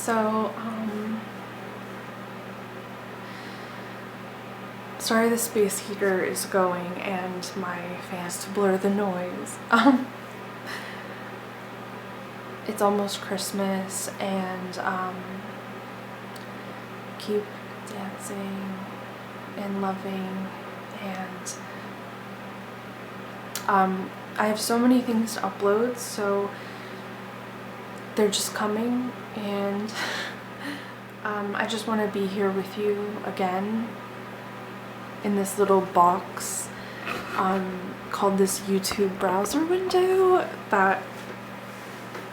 So, sorry the space heater is going and my fans to blur the noise. It's almost Christmas and keep dancing and loving, and I have so many things to upload, so they're just coming, and I just want to be here with you again in this little box called this YouTube browser window that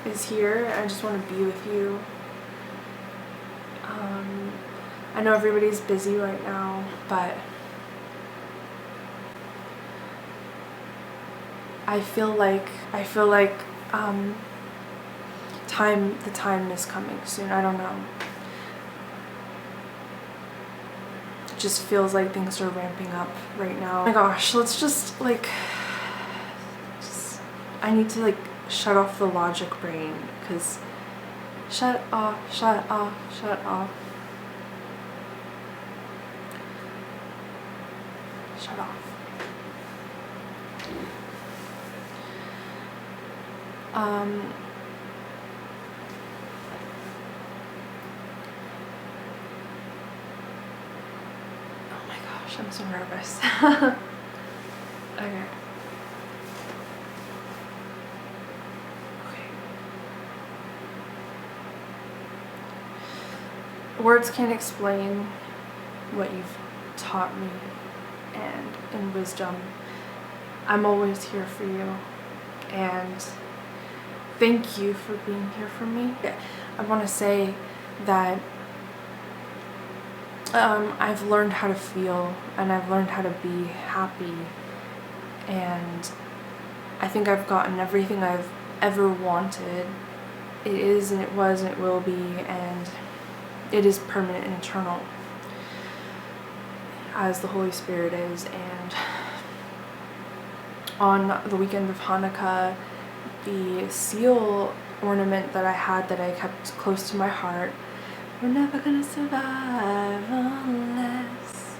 is here. I just want to be with you. I know everybody's busy right now, but I feel like the time is coming soon. I don't know. It just feels like things are ramping up right now. Oh my gosh, let's just I need to shut off the logic brain, because shut off. Shut off. Oh my gosh, I'm so nervous. Okay. Words can't explain what you've taught me, and in wisdom, I'm always here for you, and thank you for being here for me. I want to say that I've learned how to feel, and I've learned how to be happy, and I think I've gotten everything I've ever wanted. It is, and it was, and it will be, and it is permanent and eternal, as the Holy Spirit is. And on the weekend of Hanukkah, the seal ornament that I had that I kept close to my heart, "We're never gonna survive unless,"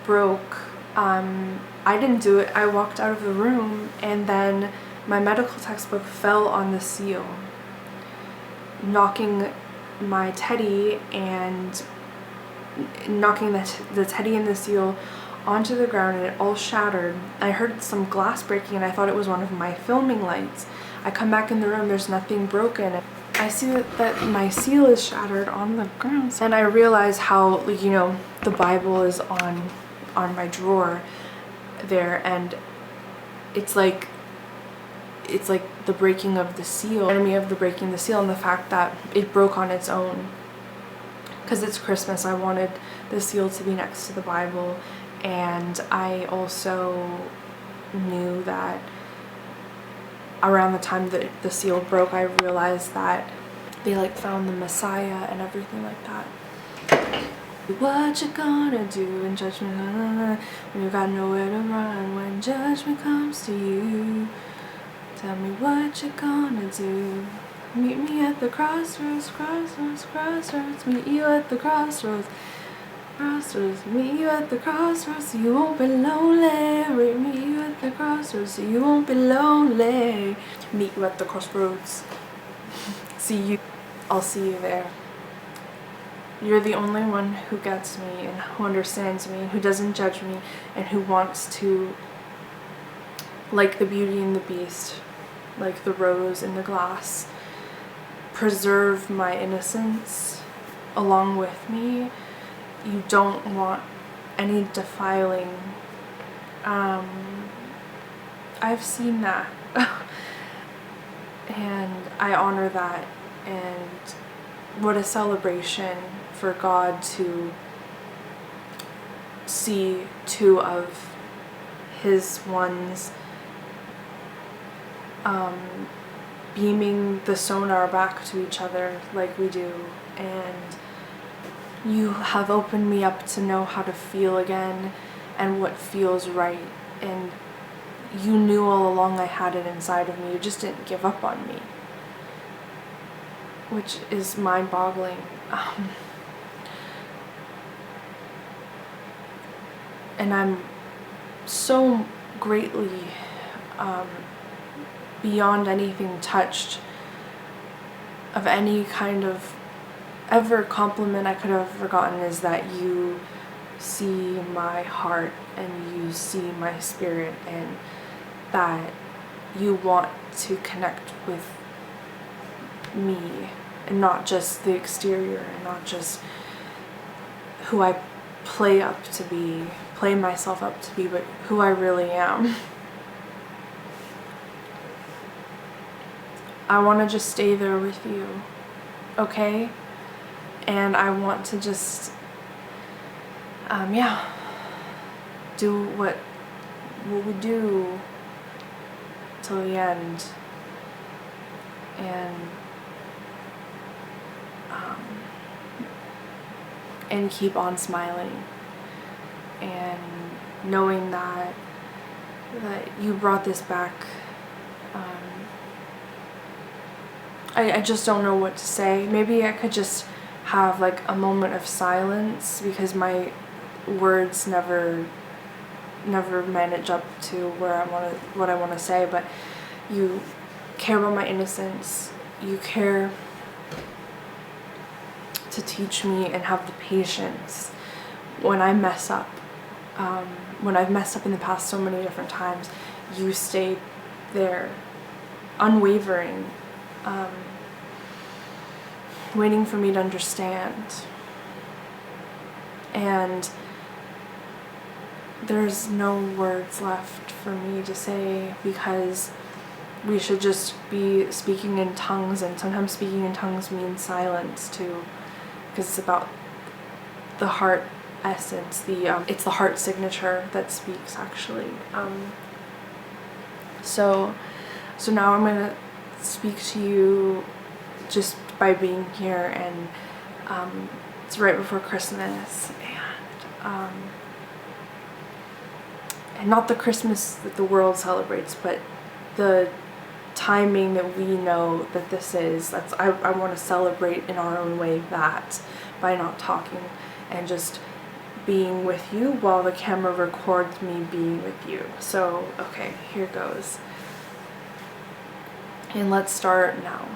broke. I didn't do it. I walked out of the room, and then my medical textbook fell on the seal, knocking my teddy and knocking the teddy and the seal onto the ground, and it all shattered. I heard some glass breaking, and I thought it was one of my filming lights. I come back in the room, there's nothing broken. I see that my seal is shattered on the ground, and I realize how, the Bible is on my drawer there, and it's like the breaking of the seal, enemy of the breaking the seal, and the fact that it broke on its own. Because it's Christmas, I wanted the seal to be next to the Bible, and I also knew that around the time that the seal broke, I realized that they found the Messiah and everything like that. What you gonna do in judgment, when you got nowhere to run, when judgment comes to you? Tell me what you gonna do. Meet me at the crossroads, crossroads, crossroads. Meet you at the crossroads, crossroads. Meet you at the crossroads so you won't be lonely. Meet you at the crossroads so you won't be lonely. Meet you at the crossroads. I'll see you there. You're the only one who gets me, and who understands me, and who doesn't judge me, and who wants to, like the Beauty and the Beast, like the rose in the glass, preserve my innocence along with me. You don't want any defiling. I've seen that and I honor that, and what a celebration for God to see two of his ones beaming the sonar back to each other like we do. And you have opened me up to know how to feel again and what feels right, and you knew all along I had it inside of me. You just didn't give up on me. which is mind-boggling. And I'm so greatly beyond anything touched of any kind of ever compliment I could have ever gotten, is that you see my heart and you see my spirit, and that you want to connect with me, and not just the exterior, and not just who I play myself up to be, but who I really am. I want to just stay there with you, okay? And I want to just, do what we do till the end, and keep on smiling, and knowing that you brought this back. I just don't know what to say. Maybe I could just have like a moment of silence, because my words never manage up to what I want to say. But you care about my innocence. You care to teach me and have the patience when I mess up. When I've messed up in the past so many different times, you stayed there, unwavering, waiting for me to understand. And there's no words left for me to say, because we should just be speaking in tongues, and sometimes speaking in tongues means silence too, because it's about the heart essence. It's the heart signature that speaks, actually. So now I'm gonna speak to you just by being here, and it's right before Christmas, and not the Christmas that the world celebrates, but the timing that we know that this is. I want to celebrate in our own way that, by not talking and just being with you while the camera records me being with you. So, okay, here goes. And let's start now.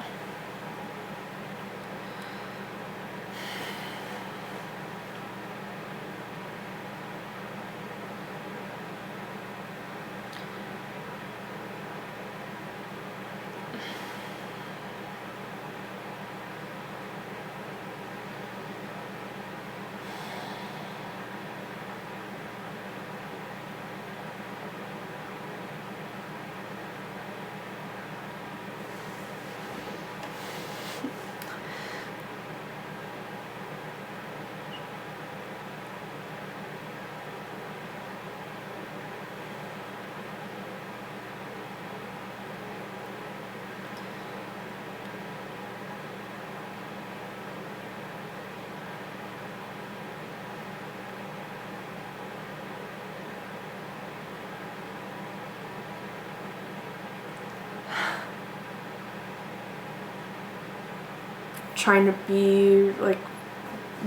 Trying to be like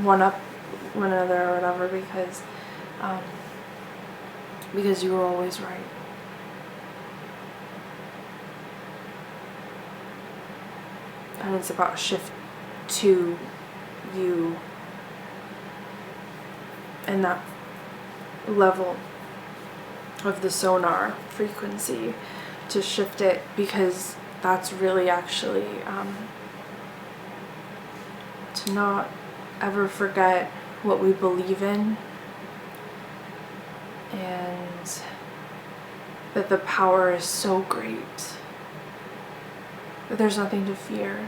one up one another or whatever, because you were always right. And it's about shift to you and that level of the sonar frequency, to shift it, because that's really actually to not ever forget what we believe in, and that the power is so great that there's nothing to fear.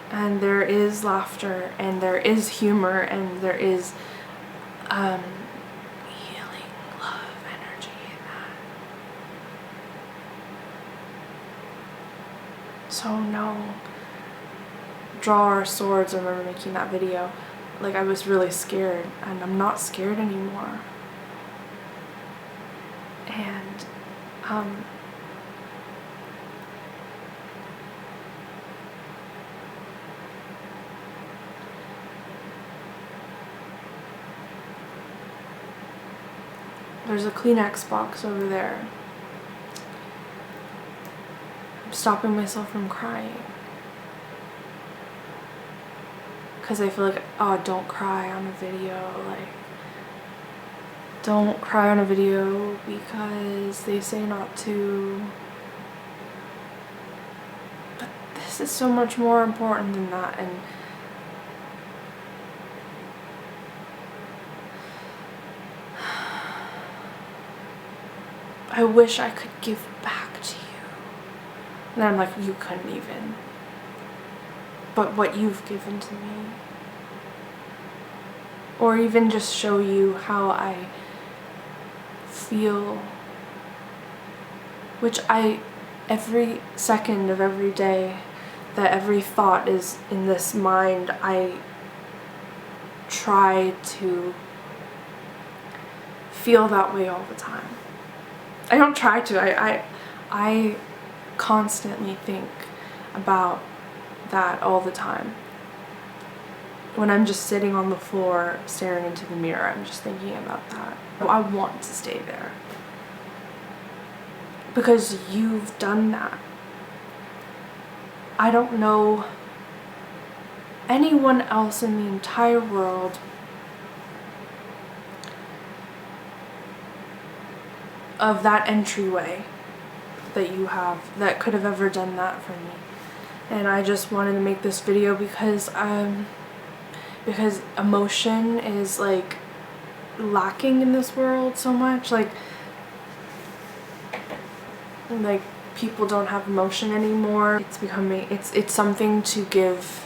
And there is laughter, and there is humor, and there is healing, love, energy in that. So no, draw our swords. I remember making that video. Like, I was really scared, and I'm not scared anymore. And There's a Kleenex box over there. I'm stopping myself from crying. Because I feel like, oh, don't cry on a video. Like, don't cry on a video because they say not to. But this is so much more important than that. And I wish I could give back to you. And I'm like, you couldn't even. But what you've given to me. Or even just show you how I feel. Which every second of every day, that every thought is in this mind, I try to feel that way all the time. I don't try to, I constantly think about that all the time. When I'm just sitting on the floor staring into the mirror, I'm just thinking about that. I want to stay there. Because you've done that. I don't know anyone else in the entire world of that entryway that you have that could have ever done that for me. And I just wanted to make this video because emotion is like lacking in this world so much. Like people don't have emotion anymore. It's becoming, it's something to give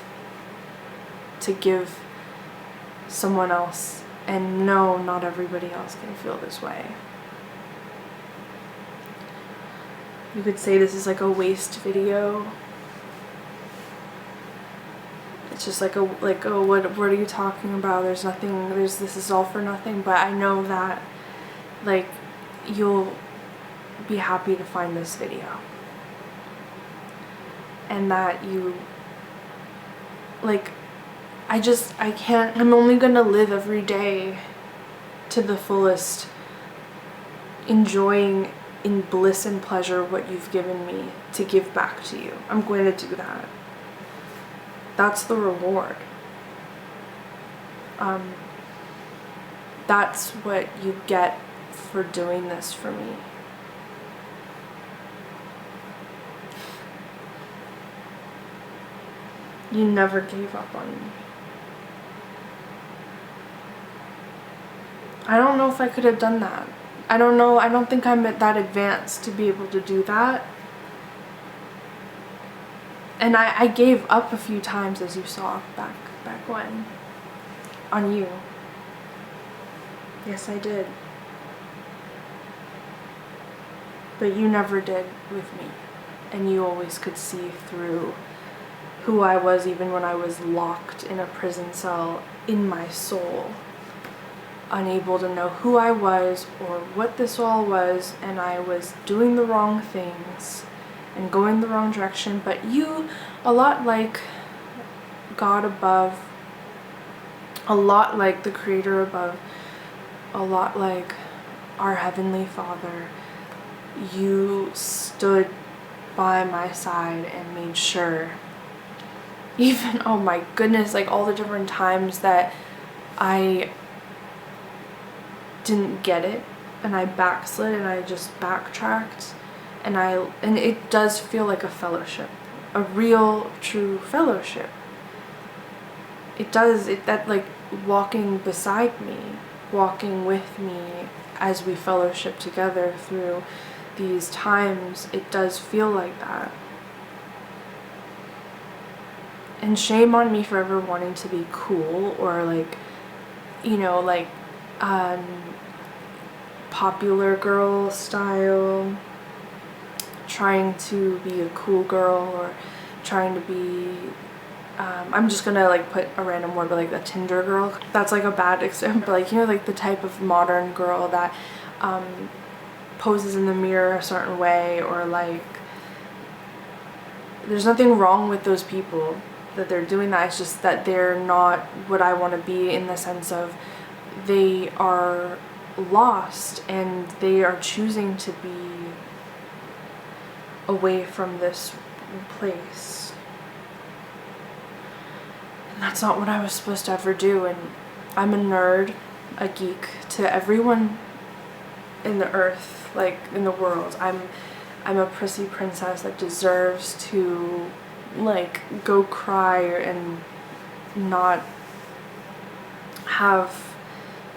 someone else, and no, not everybody else can feel this way. You could say this is like a waste video. It's just like oh, what are you talking about? There's nothing, this is all for nothing. But I know that like you'll be happy to find this video, and that you like, I can't, I'm only gonna live every day to the fullest, enjoying in bliss and pleasure what you've given me to give back to you. I'm going to do that. That's the reward. That's what you get for doing this for me. You never gave up on me. I don't know if I could have done that. I don't know, I don't think I'm that advanced to be able to do that. And I gave up a few times, as you saw back when, on you. Yes, I did. But you never did with me. And you always could see through who I was, even when I was locked in a prison cell in my soul, unable to know who I was or what this all was, and I was doing the wrong things and going the wrong direction. But you, a lot like God above, a lot like the Creator above, a lot like our Heavenly Father, you stood by my side and made sure, even, oh my goodness, like all the different times that I didn't get it and I backslid and I just backtracked, and it does feel like a fellowship, a real true fellowship. It does, that like walking beside me, walking with me as we fellowship together through these times, it does feel like that. And shame on me for ever wanting to be cool or like, you know, like popular girl style, trying to be a cool girl, or trying to be, I'm just gonna like put a random word, but like a Tinder girl. That's like a bad example, like, you know, like the type of modern girl that poses in the mirror a certain way, or like, there's nothing wrong with those people that they're doing that. It's just that they're not what I want to be, in the sense of they are lost and they are choosing to be away from this place. And that's not what I was supposed to ever do. And I'm a nerd, a geek to everyone in the earth, like in the world. I'm a prissy princess that deserves to like go cry and not have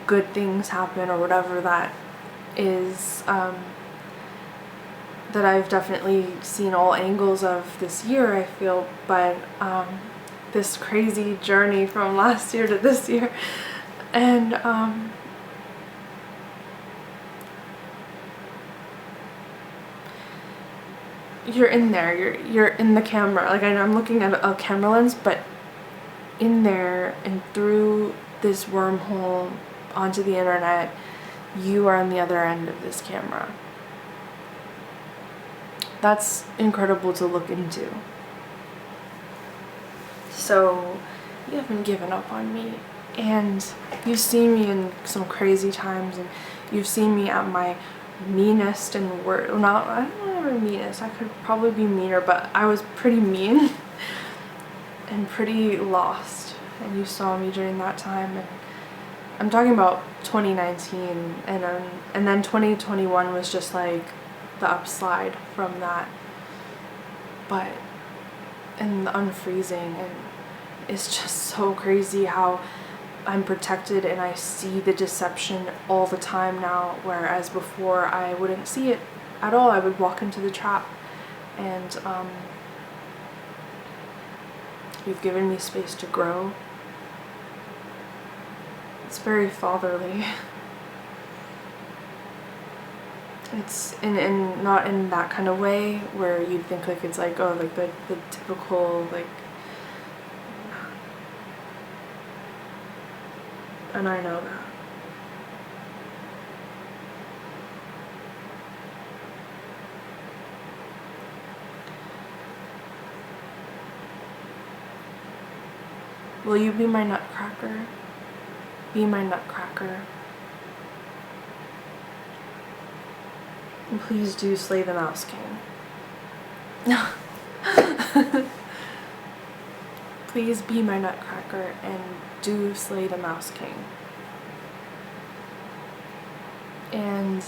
good things happen or whatever that is, that I've definitely seen all angles of this year, I feel. But this crazy journey from last year to this year, and you're in there, you're in the camera, like I'm looking at a camera lens, but in there and through this wormhole onto the internet, you are on the other end of this camera. That's incredible to look into. So you haven't given up on me, and you've seen me in some crazy times, and you've seen me at my meanest and worst. Not, I don't know, meanest, I could probably be meaner, but I was pretty mean and pretty lost, and you saw me during that time. And I'm talking about 2019, and then 2021 was just like the upslide from that, but and the unfreezing, and it's just so crazy how I'm protected and I see the deception all the time now, whereas before I wouldn't see it at all. I would walk into the trap. And you've given me space to grow. It's very fatherly. It's in not in that kind of way where you'd think like it's like, oh, like the typical like, and I know that. Will you be my nutcracker? Be my nutcracker. And please do slay the Mouse King. Please be my nutcracker and do slay the Mouse King. And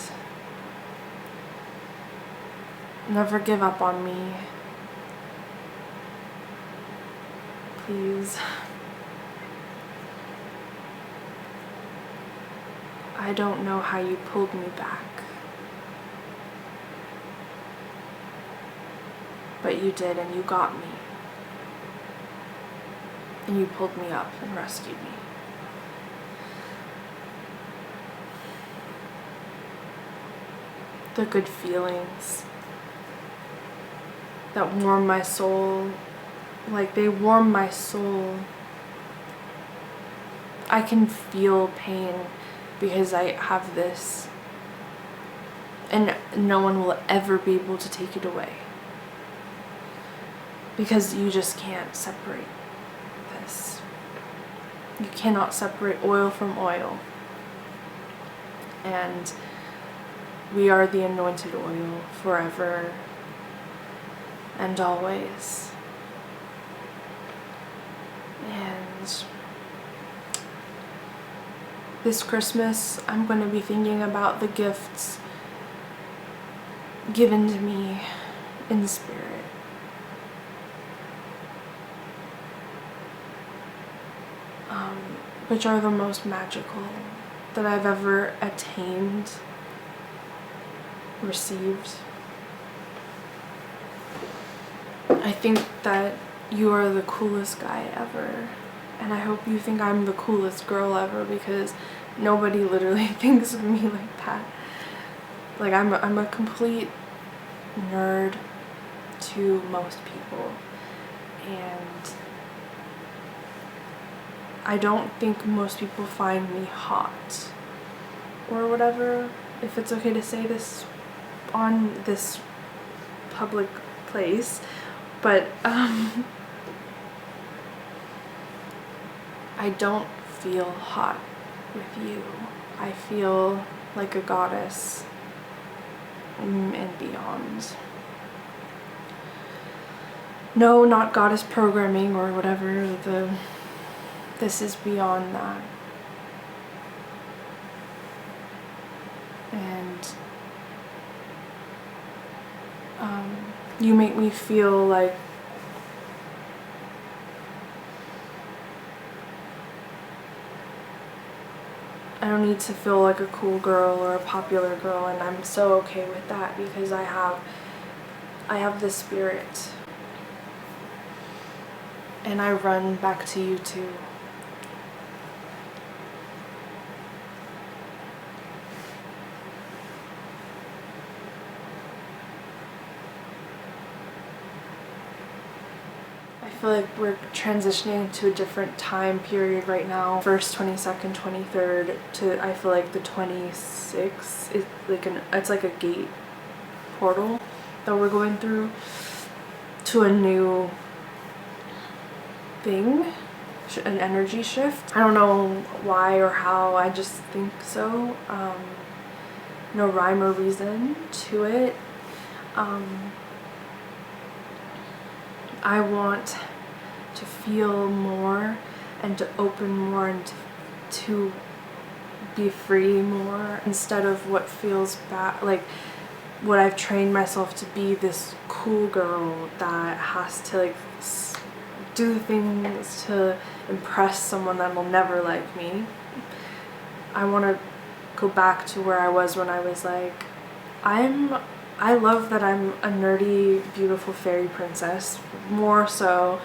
never give up on me. Please. I don't know how you pulled me back, but you did, and you got me. And you pulled me up and rescued me. The good feelings that warm my soul, like they warm my soul. I can feel pain because I have this, and no one will ever be able to take it away, because you just can't separate this. You cannot separate oil from oil, and we are the anointed oil forever and always. And this Christmas, I'm going to be thinking about the gifts given to me in spirit. Which are the most magical that I've ever attained, received. I think that you are the coolest guy ever, and I hope you think I'm the coolest girl ever, because nobody literally thinks of me like that. Like I'm a complete nerd to most people, and I don't think most people find me hot or whatever, if it's okay to say this on this public place, but I don't feel hot with you. I feel like a goddess and beyond. No, not goddess programming or whatever. This is beyond that. And you make me feel like I don't need to feel like a cool girl or a popular girl, and I'm so okay with that because I have the spirit. And I run back to you too. I feel like we're transitioning to a different time period right now. First, 22nd, 23rd to I feel like the 26th is like it's like a gate portal that we're going through to a new thing, an energy shift. I don't know why or how, I just think so. No rhyme or reason to it. I want to feel more and to open more and to be free more instead of what feels bad, like what I've trained myself to be, this cool girl that has to like do things to impress someone that will never like me. I want to go back to where I was when I was like, I love that I'm a nerdy, beautiful fairy princess, more so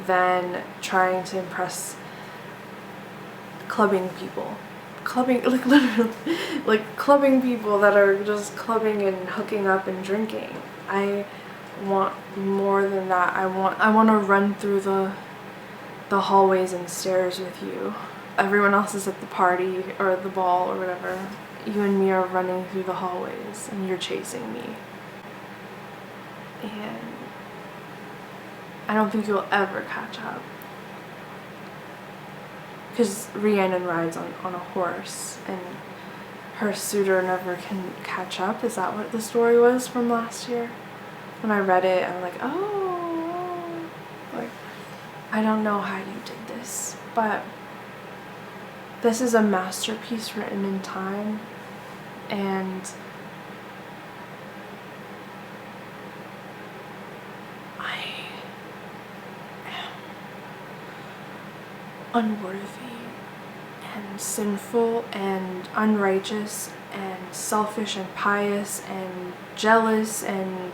than trying to impress clubbing people. Clubbing, like literally, like clubbing people that are just clubbing and hooking up and drinking. I want more than that. I want to run through the hallways and stairs with you. Everyone else is at the party or the ball or whatever. You and me are running through the hallways and you're chasing me. And I don't think you'll ever catch up. Because Rhiannon rides on a horse and her suitor never can catch up. Is that what the story was from last year? When I read it, I'm like, oh, like, I don't know how you did this, but this is a masterpiece written in time, and I am unworthy and sinful and unrighteous and selfish and pious and jealous and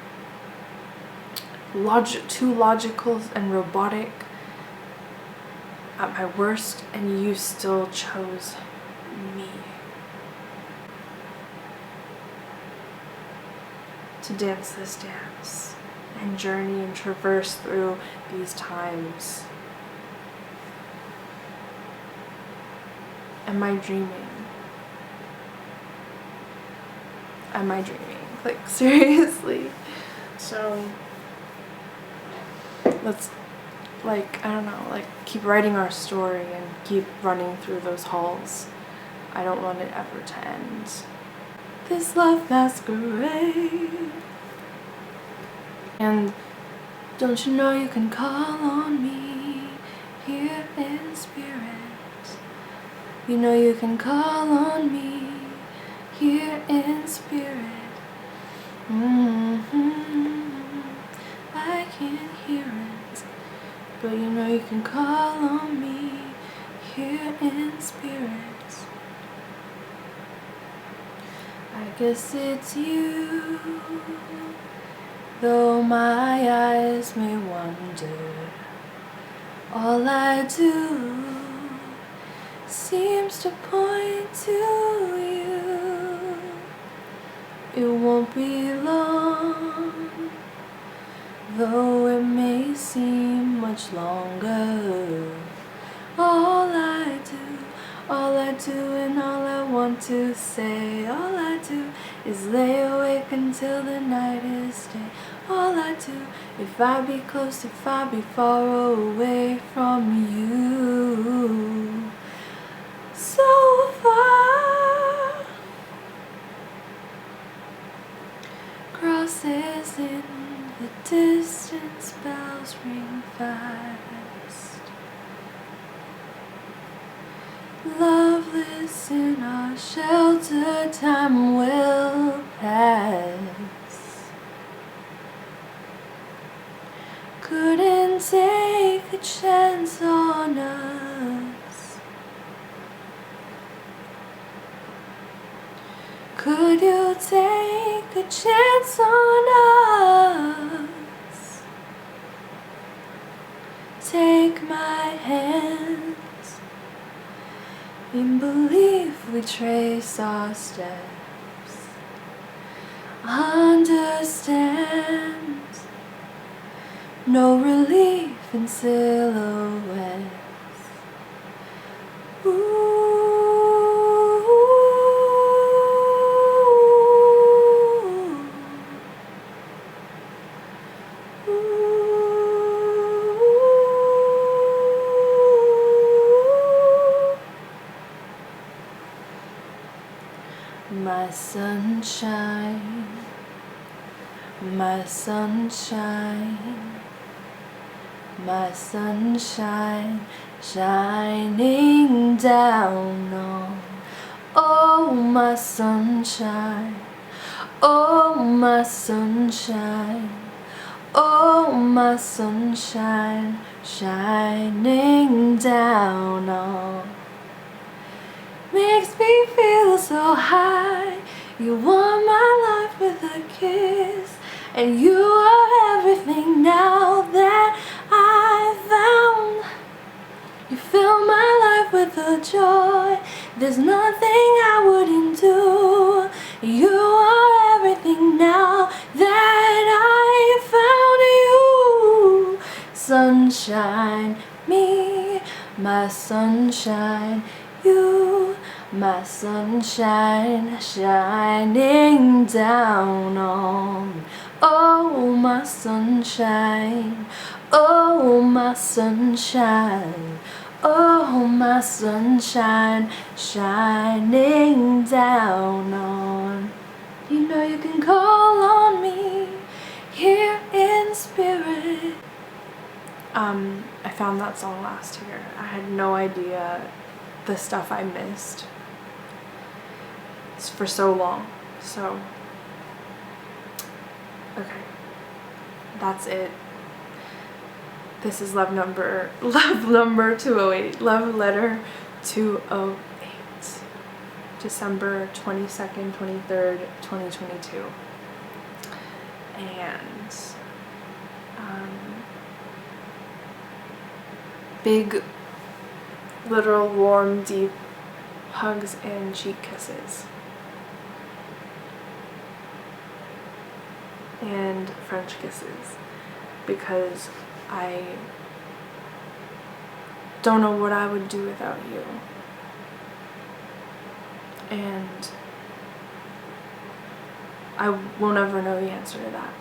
too logical and robotic at my worst, and you still chose me to dance this dance and journey and traverse through these times. Am I dreaming? Am I dreaming? Like, seriously. So let's, like, I don't know, like, keep writing our story and keep running through those halls. I don't want it ever to end. This love masquerade. And don't you know you can call on me here in spirit? You know you can call on me here in spirit. I can't hear it, but you know you can call on me here in spirit. I guess it's you, though my eyes may wander. All I do seems to point to you. It won't be long, though it may seem much longer. All I do and all I want to say, all I do is lay awake until the night is day. All I do, if I be close, if I be far away from you, so far Loveless in our shelter, time will pass. Couldn't take a chance on us. Could you take a chance on us? Take my hands, in belief we trace our steps. Understand, no relief in silhouettes. Ooh. My sunshine, my sunshine, my sunshine, shining down on. Oh, my sunshine, oh, my sunshine, oh, my sunshine, shining down on. Makes me feel so high. You warm my life with a kiss, and you are everything now that I found. You fill my life with a joy, there's nothing I wouldn't do. You are everything now that I found you. Sunshine, me, my sunshine, you, my sunshine, shining down on. Oh, my sunshine, oh, my sunshine, oh, my sunshine, shining down on. You know you can call on me here in spirit. I found that song last year. I had no idea the stuff I missed for so long. So, okay, that's it. This is love number 208, love letter 208, December 22nd, 23rd, 2022. And big, literal, warm, deep hugs and cheek kisses. And French kisses, because I don't know what I would do without you. And I will never know the answer to that.